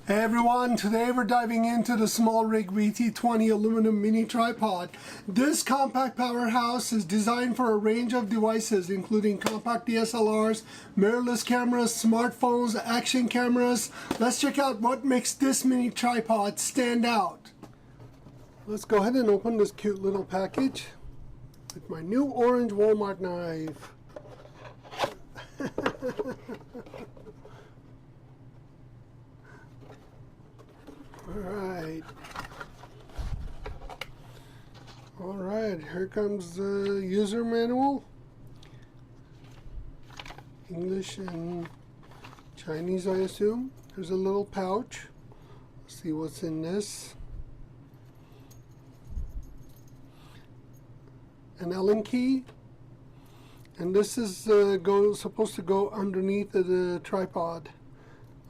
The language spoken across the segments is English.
Hey everyone, today we're diving into the SmallRig VT 20 aluminum mini tripod. This compact powerhouse is designed for a range of devices including compact DSLRs, mirrorless cameras, smartphones, action cameras. Let's check out what makes this mini tripod stand out. Let's go ahead and open this cute little package with my new orange Walmart knife. Alright, here comes the user manual. English and Chinese, I assume. There's a little pouch. Let's see what's in this. An Allen key. And this is supposed to go underneath the tripod.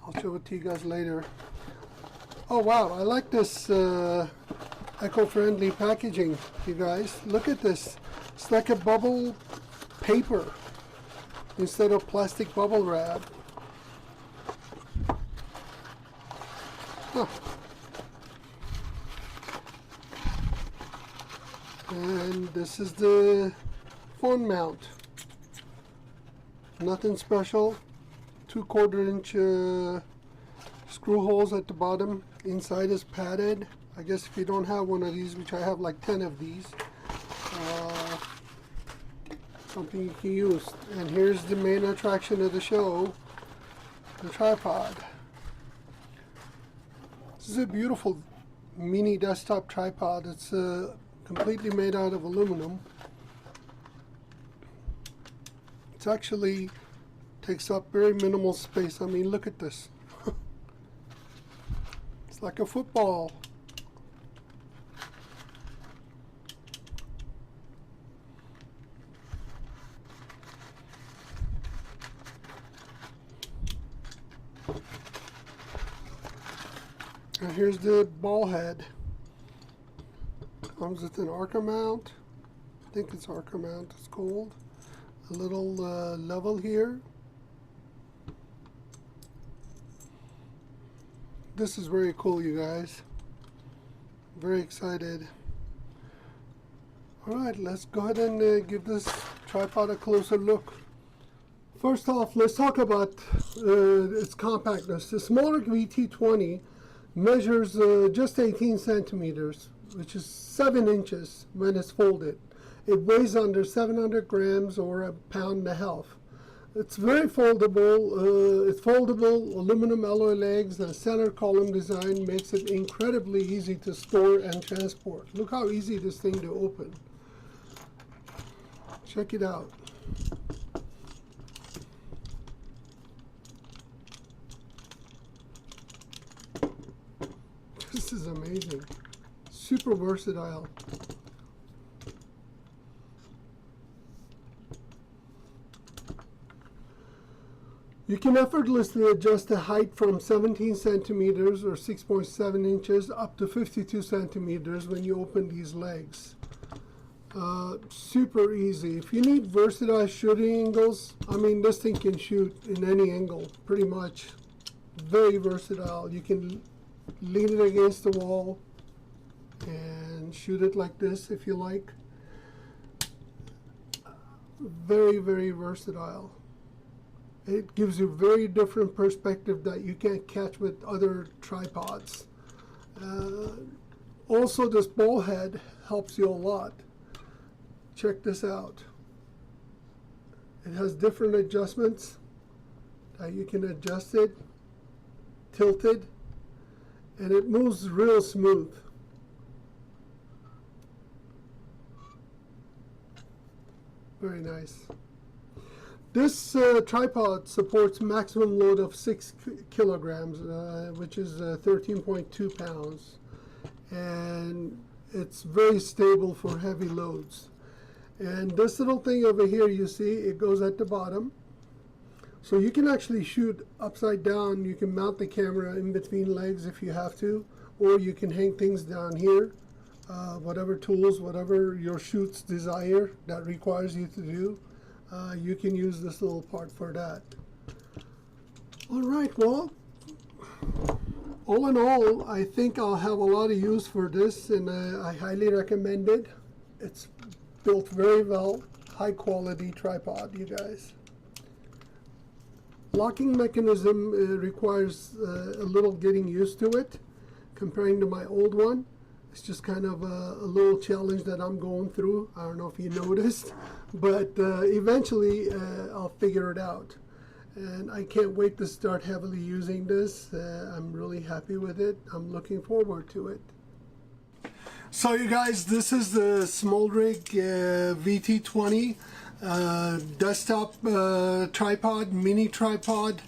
I'll show it to you guys later. Oh wow, I like this eco-friendly packaging, you guys. Look at this. It's like a bubble paper instead of plastic bubble wrap. Huh. And this is the phone mount. Nothing special. 2/4 inch screw holes at the bottom. Inside is padded. I guess if you don't have one of these, which I have like 10 of these, something you can use. And here's the main attraction of the show, the tripod. This is a beautiful mini desktop tripod. It's completely made out of aluminum. It's actually takes up very minimal space. I mean, look at this. It's like a football. And here's the ball head. Comes with an arc mount. I think it's arc mount, it's called. A little level here. This is very cool, you guys. Very excited. Alright, let's go ahead and give this tripod a closer look. First off, let's talk about its compactness. The SmallRig VT 20 measures just 18 centimeters, which is 7 inches when it's folded. It weighs under 700 grams or a pound and a half. It's very foldable. It's foldable, aluminum alloy legs, and center column design makes it incredibly easy to store and transport. Look how easy this thing to open. Check it out. This is amazing. Super versatile. You can effortlessly adjust the height from 17 centimeters or 6.7 inches up to 52 centimeters when you open these legs. Super easy. If you need versatile shooting angles, I mean, this thing can shoot in any angle, pretty much. Very versatile. You can lean it against the wall and shoot it like this if you like. Very, very versatile. It gives you very different perspective that you can't catch with other tripods. Also, this ball head helps you a lot. Check this out. It has different adjustments that you can adjust it, tilt it, and it moves real smooth. Very nice. This tripod supports maximum load of 6 kilograms, which is 13.2 pounds. And it's very stable for heavy loads. And this little thing over here, you see, it goes at the bottom. So you can actually shoot upside down. You can mount the camera in between legs if you have to, or you can hang things down here. Whatever tools, whatever your shoots desire that requires you to do. You can use this little part for that. All right, well, All in all, I think I'll have a lot of use for this, and I highly recommend it. It's built very well, high quality tripod, you guys. Locking mechanism requires a little getting used to it comparing to my old one. It's just kind of a little challenge that I'm going through. I don't know if you noticed, but eventually I'll figure it out. And I can't wait to start heavily using this. I'm really happy with it. I'm looking forward to it. So you guys, this is the SmallRig VT20 desktop tripod, mini tripod.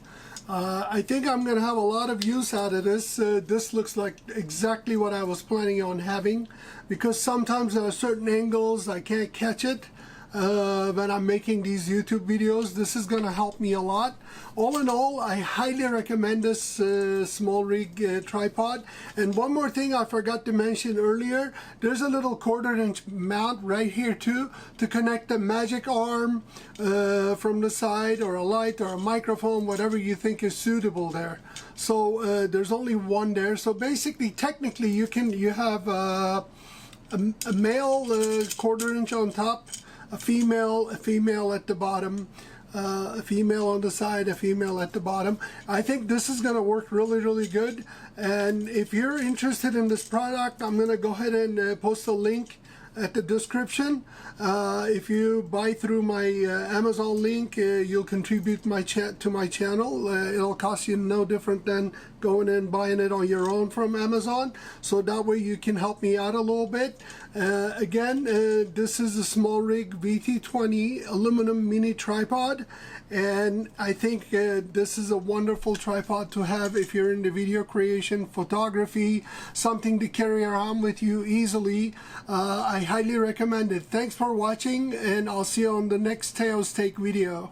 I think I'm going to have a lot of use out of this. This looks like exactly what I was planning on having, because sometimes there are certain angles I can't catch it when I'm making these YouTube videos. This is going to help me a lot. All in all, I highly recommend this SmallRig tripod. And one more thing I forgot to mention earlier, there's a little 1/4" mount right here too to connect the magic arm from the side, or a light or a microphone, whatever you think is suitable there. So there's only one there. So basically, technically, you have a male 1/4" on top, a female at the bottom, a female on the side, a female at the bottom. I think this is going to work really, really good. And if you're interested in this product, I'm going to go ahead and post a link at the description. If you buy through my Amazon link, you'll contribute to my channel. It'll cost you no different than going and buying it on your own from Amazon, so that way you can help me out a little bit. Again, this is a SmallRig VT20 aluminum mini tripod, and I think this is a wonderful tripod to have if you're into video creation, photography, something to carry around with you easily. I highly recommend it. Thanks for watching, and I'll see you on the next Teo's Take video.